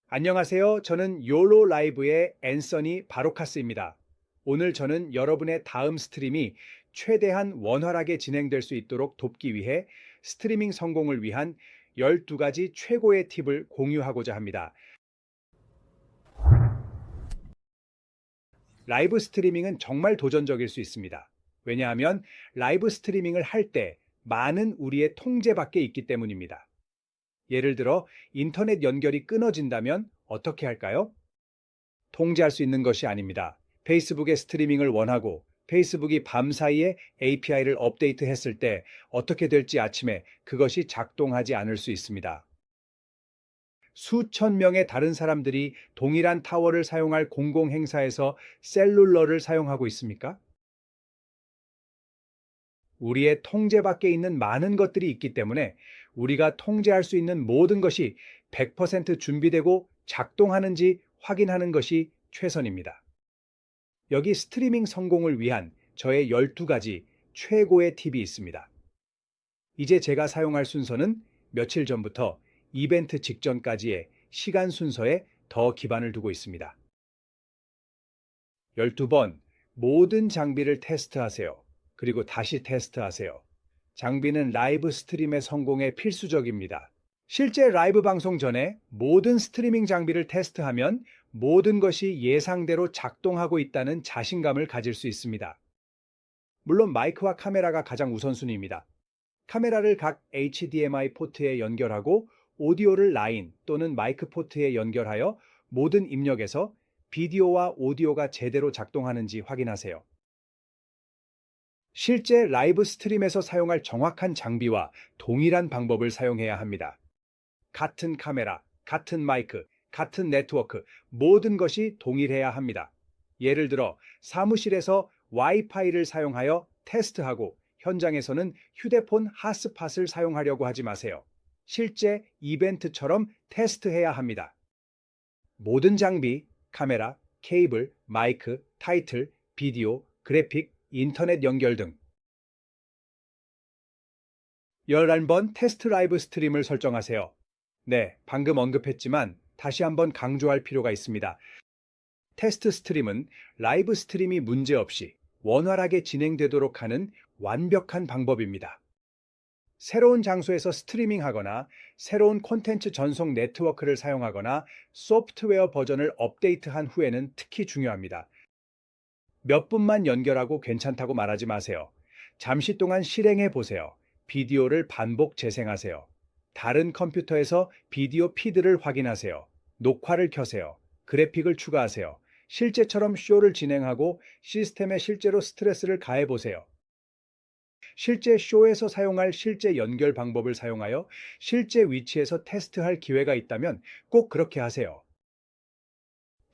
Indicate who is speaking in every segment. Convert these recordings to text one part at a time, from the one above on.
Speaker 1: 안녕하세요. 저는 요로 라이브의 앤서니 바로카스입니다. 오늘 저는 여러분의 다음 스트림이 최대한 원활하게 진행될 수 있도록 돕기 위해 스트리밍 성공을 위한 12가지 최고의 팁을 공유하고자 합니다. 라이브 스트리밍은 정말 도전적일 수 있습니다. 왜냐하면 라이브 스트리밍을 할 때 많은 우리의 통제 밖에 있기 때문입니다. 예를 들어 인터넷 연결이 끊어진다면 어떻게 할까요? 통제할 수 있는 것이 아닙니다. 페이스북의 스트리밍을 원하고 페이스북이 밤사이에 API를 업데이트했을 때 어떻게 될지 아침에 그것이 작동하지 않을 수 있습니다. 수천 명의 다른 사람들이 동일한 타워를 사용할 공공행사에서 셀룰러를 사용하고 있습니까? 우리의 통제 밖에 있는 많은 것들이 있기 때문에 우리가 통제할 수 있는 모든 것이 100% 준비되고 작동하는지 확인하는 것이 최선입니다. 여기 스트리밍 성공을 위한 저의 12가지 최고의 팁이 있습니다. 이제 제가 사용할 순서는 며칠 전부터 이벤트 직전까지의 시간 순서에 더 기반을 두고 있습니다. 12번 모든 장비를 테스트하세요. 그리고 다시 테스트하세요. 장비는 라이브 스트림의 성공에 필수적입니다. 실제 라이브 방송 전에 모든 스트리밍 장비를 테스트하면 모든 것이 예상대로 작동하고 있다는 자신감을 가질 수 있습니다. 물론 마이크와 카메라가 가장 우선순위입니다. 카메라를 각 HDMI 포트에 연결하고 오디오를 라인 또는 마이크 포트에 연결하여 모든 입력에서 비디오와 오디오가 제대로 작동하는지 확인하세요. 실제 라이브 스트림에서 사용할 정확한 장비와 동일한 방법을 사용해야 합니다. 같은 카메라, 같은 마이크, 같은 네트워크, 모든 것이 동일해야 합니다. 예를 들어 사무실에서 와이파이를 사용하여 테스트하고 현장에서는 휴대폰 핫스팟을 사용하려고 하지 마세요. 실제 이벤트처럼 테스트해야 합니다. 모든 장비, 카메라, 케이블, 마이크, 타이틀, 비디오, 그래픽, 인터넷 연결 등 11번 테스트 라이브 스트림을 설정하세요. 네, 방금 언급했지만 다시 한번 강조할 필요가 있습니다. 테스트 스트림은 라이브 스트림이 문제없이 원활하게 진행되도록 하는 완벽한 방법입니다. 새로운 장소에서 스트리밍하거나 새로운 콘텐츠 전송 네트워크를 사용하거나 소프트웨어 버전을 업데이트한 후에는 특히 중요합니다. 몇 분만 연결하고 괜찮다고 말하지 마세요. 잠시 동안 실행해 보세요. 비디오를 반복 재생하세요. 다른 컴퓨터에서 비디오 피드를 확인하세요. 녹화를 켜세요. 그래픽을 추가하세요. 실제처럼 쇼를 진행하고 시스템에 실제로 스트레스를 가해 보세요. 실제 쇼에서 사용할 실제 연결 방법을 사용하여 실제 위치에서 테스트할 기회가 있다면 꼭 그렇게 하세요.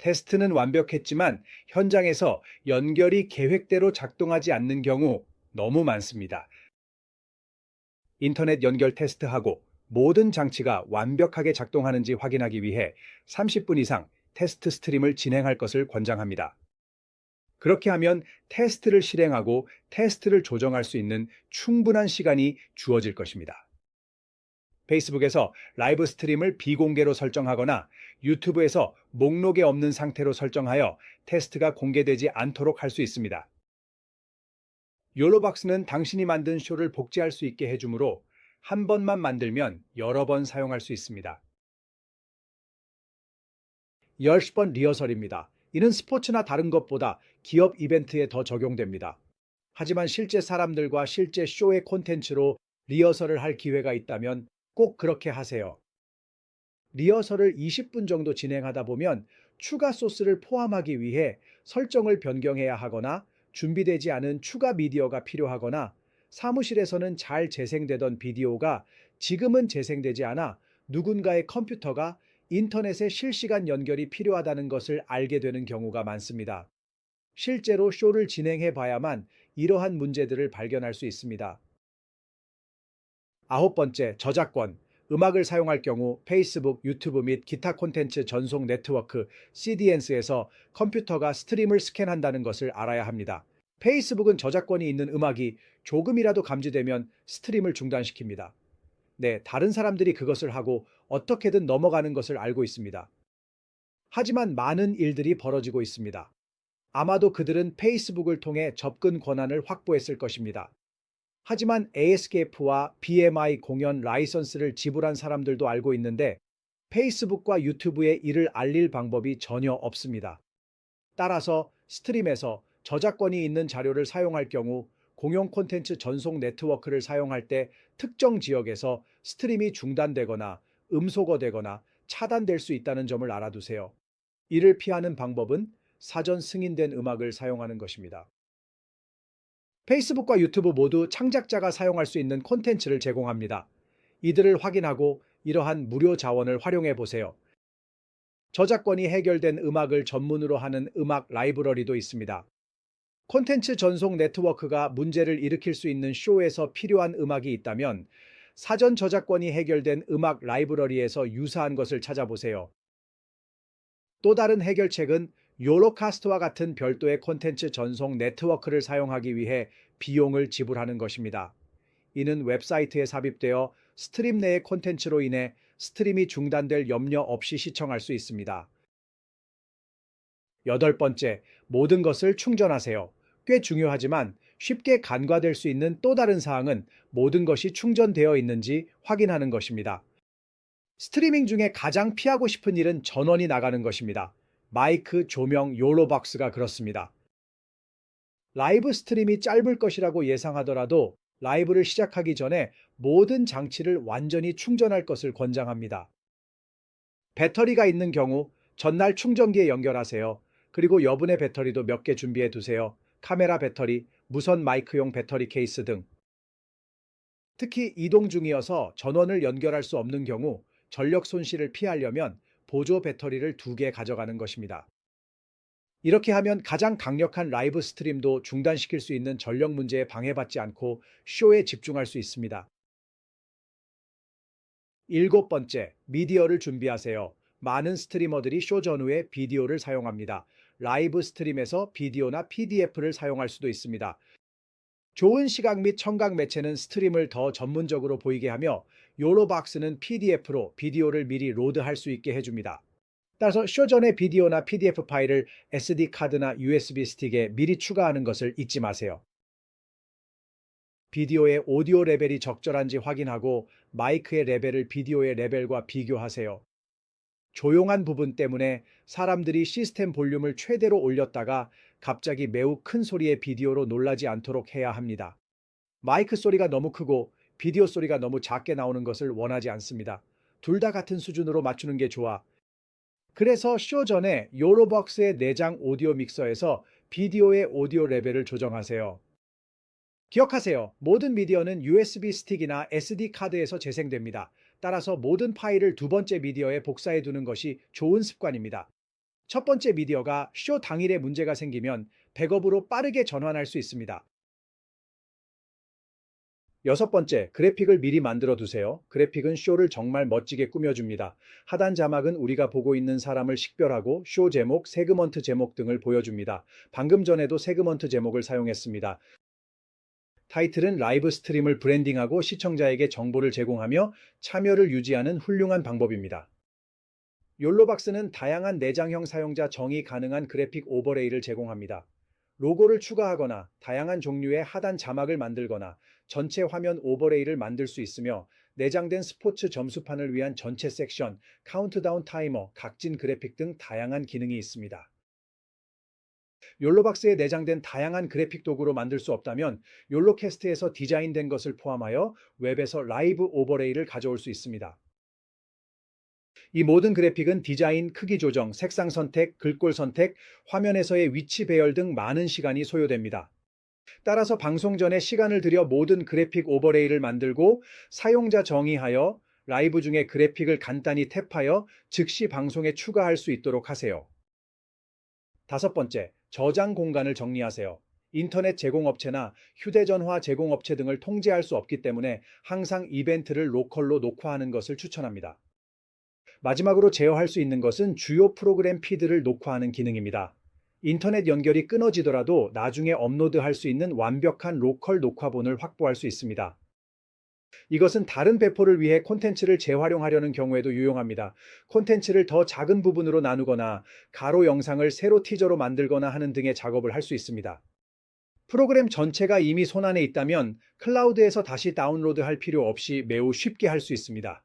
Speaker 1: 테스트는 완벽했지만 현장에서 연결이 계획대로 작동하지 않는 경우 너무 많습니다. 인터넷 연결 테스트하고 모든 장치가 완벽하게 작동하는지 확인하기 위해 30분 이상 테스트 스트림을 진행할 것을 권장합니다. 그렇게 하면 테스트를 실행하고 테스트를 조정할 수 있는 충분한 시간이 주어질 것입니다. 페이스북에서 라이브 스트림을 비공개로 설정하거나 유튜브에서 목록에 없는 상태로 설정하여 테스트가 공개되지 않도록 할 수 있습니다. 욜로박스는 당신이 만든 쇼를 복제할 수 있게 해주므로 한 번만 만들면 여러 번 사용할 수 있습니다. 10번 리허설입니다. 이는 스포츠나 다른 것보다 기업 이벤트에 더 적용됩니다. 하지만 실제 사람들과 실제 쇼의 콘텐츠로 리허설을 할 기회가 있다면 꼭 그렇게 하세요. 리허설을 20분 정도 진행하다 보면 추가 소스를 포함하기 위해 설정을 변경해야 하거나 준비되지 않은 추가 미디어가 필요하거나 사무실에서는 잘 재생되던 비디오가 지금은 재생되지 않아 누군가의 컴퓨터가 인터넷에 실시간 연결이 필요하다는 것을 알게 되는 경우가 많습니다. 실제로 쇼를 진행해 봐야만 이러한 문제들을 발견할 수 있습니다. 9번째, 저작권. 음악을 사용할 경우 페이스북, 유튜브 및 기타 콘텐츠 전송 네트워크 CDNs에서 컴퓨터가 스트림을 스캔한다는 것을 알아야 합니다. 페이스북은 저작권이 있는 음악이 조금이라도 감지되면 스트림을 중단시킵니다. 네, 다른 사람들이 그것을 하고 어떻게든 넘어가는 것을 알고 있습니다. 하지만 많은 일들이 벌어지고 있습니다. 아마도 그들은 페이스북을 통해 접근 권한을 확보했을 것입니다. 하지만 ASKF와 BMI 공연 라이선스를 지불한 사람들도 알고 있는데 페이스북과 유튜브에 이를 알릴 방법이 전혀 없습니다. 따라서 스트림에서 저작권이 있는 자료를 사용할 경우 공용 콘텐츠 전송 네트워크를 사용할 때 특정 지역에서 스트림이 중단되거나 음소거되거나 차단될 수 있다는 점을 알아두세요. 이를 피하는 방법은 사전 승인된 음악을 사용하는 것입니다. 페이스북과 유튜브 모두 창작자가 사용할 수 있는 콘텐츠를 제공합니다. 이들을 확인하고 이러한 무료 자원을 활용해 보세요. 저작권이 해결된 음악을 전문으로 하는 음악 라이브러리도 있습니다. 콘텐츠 전송 네트워크가 문제를 일으킬 수 있는 쇼에서 필요한 음악이 있다면 사전 저작권이 해결된 음악 라이브러리에서 유사한 것을 찾아보세요. 또 다른 해결책은 요로카스트와 같은 별도의 콘텐츠 전송 네트워크를 사용하기 위해 비용을 지불하는 것입니다. 이는 웹사이트에 삽입되어 스트림 내의 콘텐츠로 인해 스트림이 중단될 염려 없이 시청할 수 있습니다. 여덟 번째, 모든 것을 충전하세요. 꽤 중요하지만 쉽게 간과될 수 있는 또 다른 사항은 모든 것이 충전되어 있는지 확인하는 것입니다. 스트리밍 중에 가장 피하고 싶은 일은 전원이 나가는 것입니다. 마이크, 조명, 요로박스가 그렇습니다. 라이브 스트림이 짧을 것이라고 예상하더라도 라이브를 시작하기 전에 모든 장치를 완전히 충전할 것을 권장합니다. 배터리가 있는 경우 전날 충전기에 연결하세요. 그리고 여분의 배터리도 몇 개 준비해 두세요. 카메라 배터리, 무선 마이크용 배터리 케이스 등. 특히 이동 중이어서 전원을 연결할 수 없는 경우 전력 손실을 피하려면 보조 배터리를 2개 가져가는 것입니다. 이렇게 하면 가장 강력한 라이브 스트림도 중단시킬 수 있는 전력 문제에 방해받지 않고 쇼에 집중할 수 있습니다. 일곱 번째, 미디어를 준비하세요. 많은 스트리머들이 쇼 전후에 비디오를 사용합니다. 라이브 스트림에서 비디오나 PDF를 사용할 수도 있습니다. 좋은 시각 및 청각 매체는 스트림을 더 전문적으로 보이게 하며 요로박스는 PDF로 비디오를 미리 로드할 수 있게 해줍니다. 따라서 쇼 전에 비디오나 PDF 파일을 SD카드나 USB 스틱에 미리 추가하는 것을 잊지 마세요. 비디오의 오디오 레벨이 적절한지 확인하고 마이크의 레벨을 비디오의 레벨과 비교하세요. 조용한 부분 때문에 사람들이 시스템 볼륨을 최대로 올렸다가 갑자기 매우 큰 소리의 비디오로 놀라지 않도록 해야 합니다. 마이크 소리가 너무 크고 비디오 소리가 너무 작게 나오는 것을 원하지 않습니다. 둘 다 같은 수준으로 맞추는 게 좋아. 그래서 쇼 전에 요로벅스의 내장 오디오 믹서에서 비디오의 오디오 레벨을 조정하세요. 기억하세요. 모든 미디어는 USB 스틱이나 SD 카드에서 재생됩니다. 따라서 모든 파일을 두 번째 미디어에 복사해 두는 것이 좋은 습관입니다. 첫 번째 미디어가 쇼 당일에 문제가 생기면 백업으로 빠르게 전환할 수 있습니다. 여섯 번째, 그래픽을 미리 만들어 두세요. 그래픽은 쇼를 정말 멋지게 꾸며줍니다. 하단 자막은 우리가 보고 있는 사람을 식별하고 쇼 제목, 세그먼트 제목 등을 보여줍니다. 방금 전에도 세그먼트 제목을 사용했습니다. 타이틀은 라이브 스트림을 브랜딩하고 시청자에게 정보를 제공하며 참여를 유지하는 훌륭한 방법입니다. 욜로박스는 다양한 내장형 사용자 정의 가능한 그래픽 오버레이를 제공합니다. 로고를 추가하거나 다양한 종류의 하단 자막을 만들거나 전체 화면 오버레이를 만들 수 있으며 내장된 스포츠 점수판을 위한 전체 섹션, 카운트다운 타이머, 각진 그래픽 등 다양한 기능이 있습니다. 욜로박스에 내장된 다양한 그래픽 도구로 만들 수 없다면 욜로캐스트에서 디자인된 것을 포함하여 웹에서 라이브 오버레이를 가져올 수 있습니다. 이 모든 그래픽은 디자인, 크기 조정, 색상 선택, 글꼴 선택, 화면에서의 위치 배열 등 많은 시간이 소요됩니다. 따라서 방송 전에 시간을 들여 모든 그래픽 오버레이를 만들고 사용자 정의하여 라이브 중에 그래픽을 간단히 탭하여 즉시 방송에 추가할 수 있도록 하세요. 다섯 번째, 저장 공간을 정리하세요. 인터넷 제공업체나 휴대전화 제공업체 등을 통제할 수 없기 때문에 항상 이벤트를 로컬로 녹화하는 것을 추천합니다. 마지막으로 제어할 수 있는 것은 주요 프로그램 피드를 녹화하는 기능입니다. 인터넷 연결이 끊어지더라도 나중에 업로드할 수 있는 완벽한 로컬 녹화본을 확보할 수 있습니다. 이것은 다른 배포를 위해 콘텐츠를 재활용하려는 경우에도 유용합니다. 콘텐츠를 더 작은 부분으로 나누거나 가로 영상을 세로 티저로 만들거나 하는 등의 작업을 할 수 있습니다. 프로그램 전체가 이미 손안에 있다면 클라우드에서 다시 다운로드할 필요 없이 매우 쉽게 할 수 있습니다.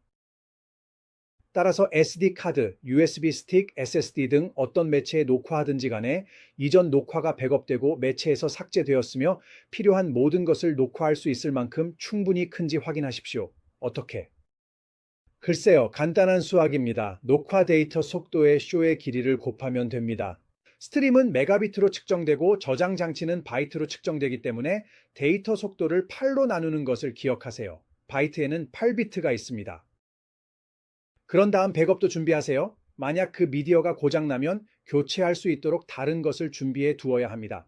Speaker 1: 따라서 SD 카드, USB 스틱, SSD 등 어떤 매체에 녹화하든지 간에 이전 녹화가 백업되고 매체에서 삭제되었으며 필요한 모든 것을 녹화할 수 있을 만큼 충분히 큰지 확인하십시오. 어떻게? 글쎄요, 간단한 수학입니다. 녹화 데이터 속도의 쇼의 길이를 곱하면 됩니다. 스트림은 메가비트로 측정되고 저장 장치는 바이트로 측정되기 때문에 데이터 속도를 8로 나누는 것을 기억하세요. 바이트에는 8비트가 있습니다. 그런 다음 백업도 준비하세요. 만약 그 미디어가 고장나면 교체할 수 있도록 다른 것을 준비해 두어야 합니다.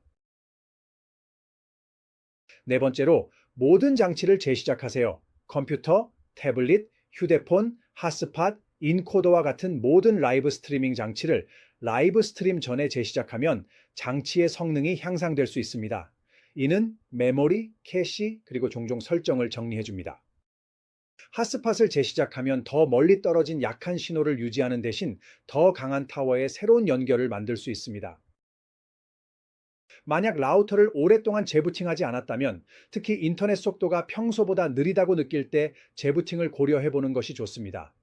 Speaker 1: 네 번째로 모든 장치를 재시작하세요. 컴퓨터, 태블릿, 휴대폰, 핫스팟, 인코더와 같은 모든 라이브 스트리밍 장치를 라이브 스트림 전에 재시작하면 장치의 성능이 향상될 수 있습니다. 이는 메모리, 캐시, 그리고 종종 설정을 정리해 줍니다. 핫스팟을 재시작하면 더 멀리 떨어진 약한 신호를 유지하는 대신 더 강한 타워에 새로운 연결을 만들 수 있습니다. 만약 라우터를 오랫동안 재부팅하지 않았다면 특히 인터넷 속도가 평소보다 느리다고 느낄 때 재부팅을 고려해 보는 것이 좋습니다.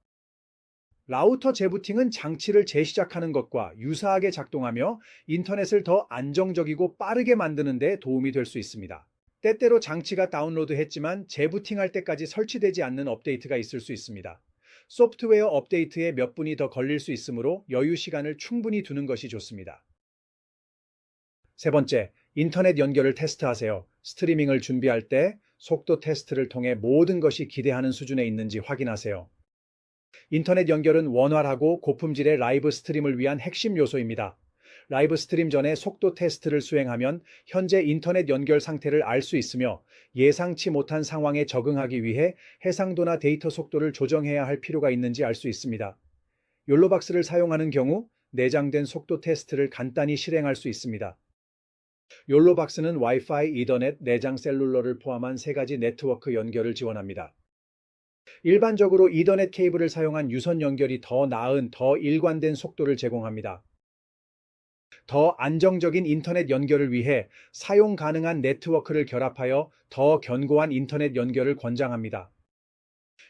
Speaker 1: 라우터 재부팅은 장치를 재시작하는 것과 유사하게 작동하며 인터넷을 더 안정적이고 빠르게 만드는 데 도움이 될 수 있습니다. 때때로 장치가 다운로드했지만 재부팅할 때까지 설치되지 않는 업데이트가 있을 수 있습니다. 소프트웨어 업데이트에 몇 분이 더 걸릴 수 있으므로 여유 시간을 충분히 두는 것이 좋습니다. 세 번째, 인터넷 연결을 테스트하세요. 스트리밍을 준비할 때 속도 테스트를 통해 모든 것이 기대하는 수준에 있는지 확인하세요. 인터넷 연결은 원활하고 고품질의 라이브 스트림을 위한 핵심 요소입니다. 라이브 스트림 전에 속도 테스트를 수행하면 현재 인터넷 연결 상태를 알 수 있으며 예상치 못한 상황에 적응하기 위해 해상도나 데이터 속도를 조정해야 할 필요가 있는지 알 수 있습니다. 욜로박스를 사용하는 경우 내장된 속도 테스트를 간단히 실행할 수 있습니다. 욜로박스는 와이파이, 이더넷, 내장 셀룰러를 포함한 세 가지 네트워크 연결을 지원합니다. 일반적으로 이더넷 케이블을 사용한 유선 연결이 더 나은, 더 일관된 속도를 제공합니다. 더 안정적인 인터넷 연결을 위해 사용 가능한 네트워크를 결합하여 더 견고한 인터넷 연결을 권장합니다.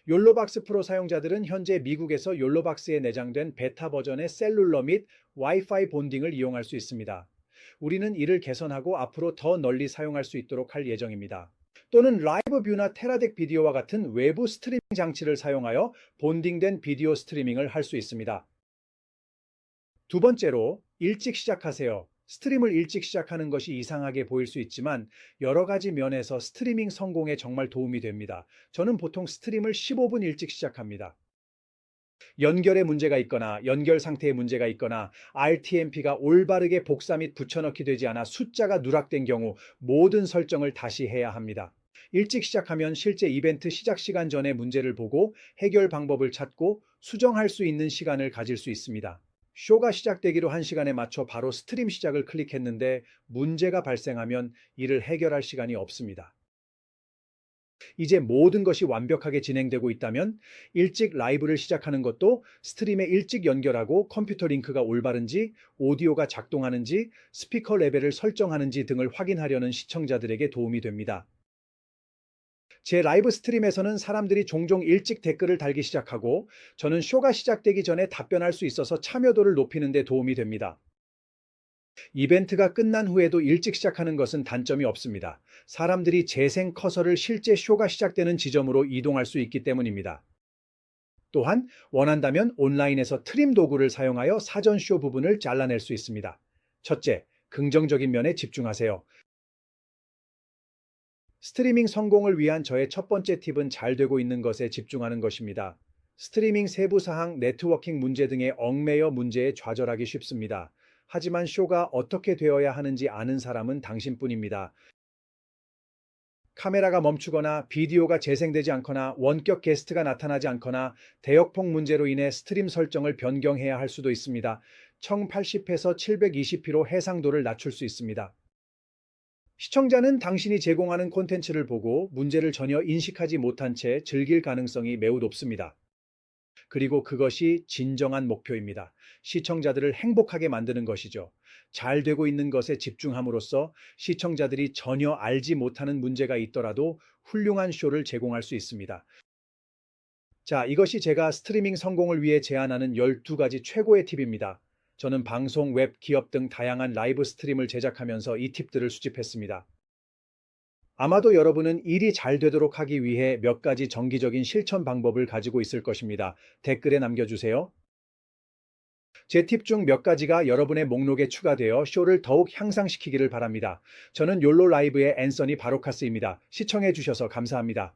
Speaker 1: 욜로박스 프로 사용자들은 현재 미국에서 욜로박스에 내장된 베타 버전의 셀룰러 및 와이파이 본딩을 이용할 수 있습니다. 우리는 이를 개선하고 앞으로 더 널리 사용할 수 있도록 할 예정입니다. 또는 라이브 뷰나 테라덱 비디오와 같은 외부 스트리밍 장치를 사용하여 본딩된 비디오 스트리밍을 할 수 있습니다. 두 번째로, 일찍 시작하세요. 스트림을 일찍 시작하는 것이 이상하게 보일 수 있지만 여러 가지 면에서 스트리밍 성공에 정말 도움이 됩니다. 저는 보통 스트림을 15분 일찍 시작합니다. 연결에 문제가 있거나 연결 상태에 문제가 있거나 RTMP가 올바르게 복사 및 붙여넣기 되지 않아 숫자가 누락된 경우 모든 설정을 다시 해야 합니다. 일찍 시작하면 실제 이벤트 시작 시간 전에 문제를 보고 해결 방법을 찾고 수정할 수 있는 시간을 가질 수 있습니다. 쇼가 시작되기로 한 시간에 맞춰 바로 스트림 시작을 클릭했는데 문제가 발생하면 이를 해결할 시간이 없습니다. 이제 모든 것이 완벽하게 진행되고 있다면 일찍 라이브를 시작하는 것도 스트림에 일찍 연결하고 컴퓨터 링크가 올바른지, 오디오가 작동하는지, 스피커 레벨을 설정하는지 등을 확인하려는 시청자들에게 도움이 됩니다. 제 라이브 스트림에서는 사람들이 종종 일찍 댓글을 달기 시작하고 저는 쇼가 시작되기 전에 답변할 수 있어서 참여도를 높이는 데 도움이 됩니다. 이벤트가 끝난 후에도 일찍 시작하는 것은 단점이 없습니다. 사람들이 재생 커서를 실제 쇼가 시작되는 지점으로 이동할 수 있기 때문입니다. 또한 원한다면 온라인에서 트림 도구를 사용하여 사전 쇼 부분을 잘라낼 수 있습니다. 첫째, 긍정적인 면에 집중하세요. 스트리밍 성공을 위한 저의 첫 번째 팁은 잘 되고 있는 것에 집중하는 것입니다. 스트리밍 세부 사항, 네트워킹 문제 등의 얽매여 문제에 좌절하기 쉽습니다. 하지만 쇼가 어떻게 되어야 하는지 아는 사람은 당신뿐입니다. 카메라가 멈추거나 비디오가 재생되지 않거나 원격 게스트가 나타나지 않거나 대역폭 문제로 인해 스트림 설정을 변경해야 할 수도 있습니다. 1080에서 720p로 해상도를 낮출 수 있습니다. 시청자는 당신이 제공하는 콘텐츠를 보고 문제를 전혀 인식하지 못한 채 즐길 가능성이 매우 높습니다. 그리고 그것이 진정한 목표입니다. 시청자들을 행복하게 만드는 것이죠. 잘 되고 있는 것에 집중함으로써 시청자들이 전혀 알지 못하는 문제가 있더라도 훌륭한 쇼를 제공할 수 있습니다. 자, 이것이 제가 스트리밍 성공을 위해 제안하는 12가지 최고의 팁입니다. 저는 방송, 웹, 기업 등 다양한 라이브 스트림을 제작하면서 이 팁들을 수집했습니다. 아마도 여러분은 일이 잘 되도록 하기 위해 몇 가지 정기적인 실천 방법을 가지고 있을 것입니다. 댓글에 남겨주세요. 제 팁 중 몇 가지가 여러분의 목록에 추가되어 쇼를 더욱 향상시키기를 바랍니다. 저는 욜로 라이브의 앤서니 바로카스입니다. 시청해주셔서 감사합니다.